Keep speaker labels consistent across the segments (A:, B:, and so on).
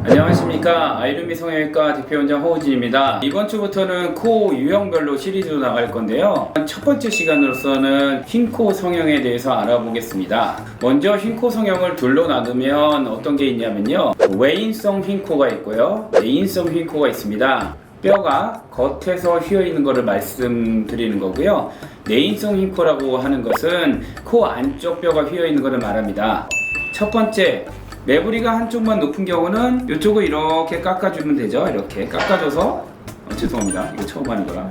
A: 안녕하십니까. 아이루미 성형외과 대표원장 허우진입니다. 이번 주부터는 코 유형별로 시리즈로 나갈 건데요. 첫 번째 시간으로서는 흰코 성형에 대해서 알아보겠습니다. 먼저 흰코 성형을 둘로 나누면 어떤 게 있냐면요, 외인성 흰코가 있고요, 내인성 흰코가 있습니다. 뼈가 겉에서 휘어있는 것을 말씀드리는 거고요, 내인성 흰코라고 하는 것은 코 안쪽 뼈가 휘어있는 것을 말합니다. 첫 번째, 매부리가 한쪽만 높은 경우는 이쪽을 이렇게 깎아주면 되죠. 이렇게 깎아줘서 죄송합니다, 이거 처음 하는 거라.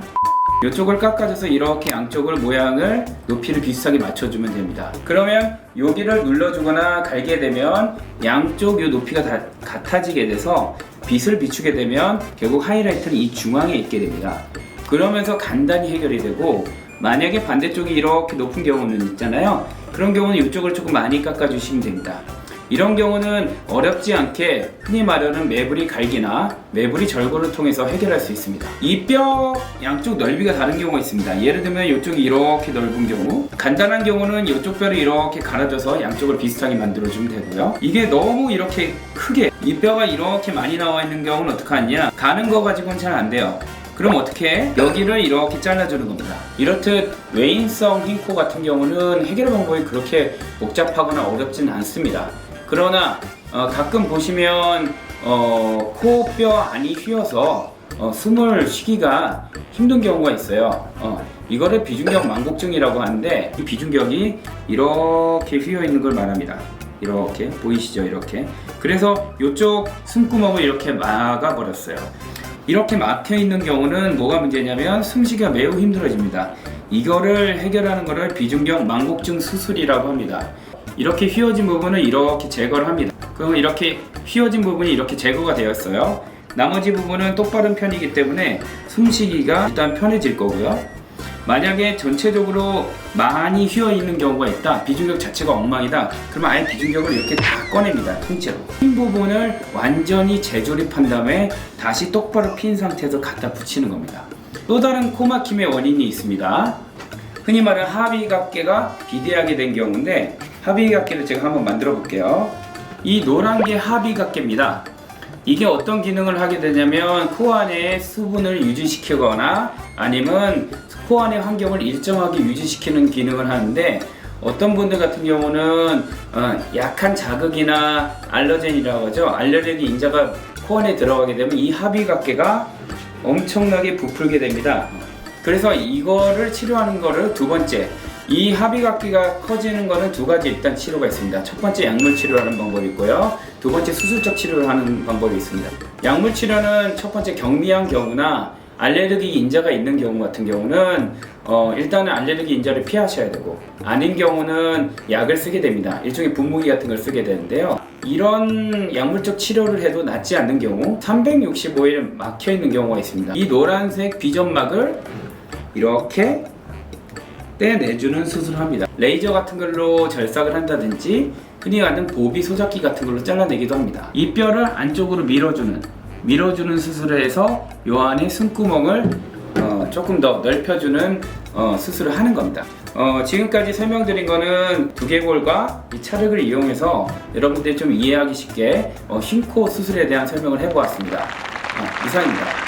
A: 이쪽을 깎아줘서 이렇게 양쪽을 모양을 높이를 비슷하게 맞춰주면 됩니다. 그러면 여기를 눌러주거나 갈게 되면 양쪽 이 높이가 다 같아지게 돼서 빛을 비추게 되면 결국 하이라이트는 이 중앙에 있게 됩니다. 그러면서 간단히 해결이 되고, 만약에 반대쪽이 이렇게 높은 경우는 있잖아요. 그런 경우는 이쪽을 조금 많이 깎아주시면 됩니다. 이런 경우는 어렵지 않게 흔히 말하는 매부리 갈기나 매부리 절골을 통해서 해결할 수 있습니다. 이 뼈 양쪽 넓이가 다른 경우가 있습니다. 예를 들면 이쪽이 이렇게 넓은 경우, 간단한 경우는 이쪽 뼈를 이렇게 갈아줘서 양쪽을 비슷하게 만들어주면 되고요. 이게 너무 이렇게 크게 이 뼈가 이렇게 많이 나와 있는 경우는 어떻게 하냐, 가는 거 가지고는 잘 안 돼요. 그럼 어떻게 해? 여기를 이렇게 잘라주는 겁니다. 이렇듯 외인성 흰코 같은 경우는 해결 방법이 그렇게 복잡하거나 어렵지는 않습니다. 그러나 가끔 보시면 코뼈 안이 휘어서 숨을 쉬기가 힘든 경우가 있어요. 이거를 비중격 망곡증이라고 하는데, 이 비중격이 이렇게 휘어 있는 걸 말합니다. 이렇게 보이시죠? 이렇게. 그래서 이쪽 숨구멍을 이렇게 막아 버렸어요. 이렇게 막혀 있는 경우는 뭐가 문제냐면 숨쉬기가 매우 힘들어집니다. 이거를 해결하는 거를 비중격 망곡증 수술이라고 합니다. 이렇게 휘어진 부분을 이렇게 제거를 합니다. 그러면 이렇게 휘어진 부분이 이렇게 제거가 되었어요. 나머지 부분은 똑바른 편이기 때문에 숨쉬기가 일단 편해질 거고요. 만약에 전체적으로 많이 휘어 있는 경우가 있다, 비중격 자체가 엉망이다, 그러면 아예 비중격을 이렇게 다 꺼냅니다. 통째로 흰 부분을 완전히 재조립한 다음에 다시 똑바로 핀 상태에서 갖다 붙이는 겁니다. 또 다른 코 막힘의 원인이 있습니다. 흔히 말하는 하비각계가 비대하게 된 경우인데, 하비각계를 제가 한번 만들어 볼게요. 이 노란 게 하비각계입니다. 이게 어떤 기능을 하게 되냐면 코 안에 수분을 유지시키거나 아니면 코 안의 환경을 일정하게 유지시키는 기능을 하는데, 어떤 분들 같은 경우는 약한 자극이나 알러젠이라고 하죠. 알레르기 인자가 코 안에 들어가게 되면 이 하비각계가 엄청나게 부풀게 됩니다. 그래서 이거를 치료하는 거를 두 번째, 이 하비각계가 커지는 거는 두 가지 일단 치료가 있습니다. 첫 번째 약물 치료를 하는 방법이 있고요, 두 번째 수술적 치료를 하는 방법이 있습니다. 약물 치료는 첫 번째 경미한 경우나 알레르기 인자가 있는 경우 같은 경우는 일단은 알레르기 인자를 피하셔야 되고, 아닌 경우는 약을 쓰게 됩니다. 일종의 분무기 같은 걸 쓰게 되는데요. 이런 약물적 치료를 해도 낫지 않는 경우 365일 막혀 있는 경우가 있습니다. 이 노란색 비점막을 이렇게 떼내주는 수술을 합니다. 레이저 같은 걸로 절삭을 한다든지 흔히 하는 보비 소작기 같은 걸로 잘라내기도 합니다. 이 뼈를 안쪽으로 밀어주는 수술을 해서 요 안에 숨구멍을 조금 더 넓혀주는 수술을 하는 겁니다. 지금까지 설명드린 거는 두개골과 이 찰흙을 이용해서 여러분들이 좀 이해하기 쉽게 흰코 수술에 대한 설명을 해보았습니다. 이상입니다.